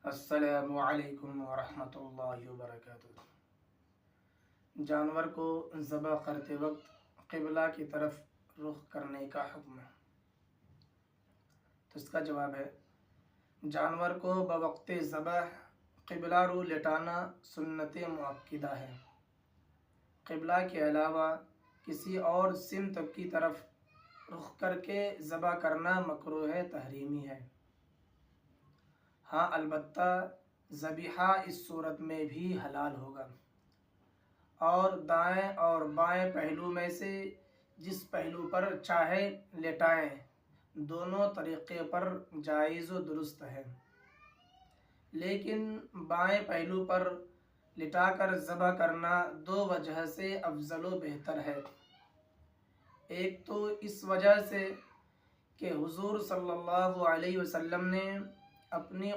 السلام علیکم ورحمۃ اللہ وبرکاتہ۔ جانور کو ذبح کرتے وقت قبلہ کی طرف رخ کرنے کا حکم ہے۔ تو اس کا جواب ہے، جانور کو بوقت ذبح قبلہ رو لٹانا سنت مؤکدہ ہے۔ قبلہ کے علاوہ کسی اور سمت کی طرف رخ کر کے ذبح کرنا مکروہ تحریمی ہے۔ ہاں البتہ ذبیحہ اس صورت میں بھی حلال ہوگا، اور دائیں اور بائیں پہلو میں سے جس پہلو پر چاہے لٹائیں، دونوں طریقے پر جائز و درست ہے۔ لیکن بائیں پہلو پر لٹا کر ذبح کرنا دو وجہ سے افضل و بہتر ہے۔ ایک تو اس وجہ سے کہ حضور صلی اللہ علیہ وسلم نے اپنی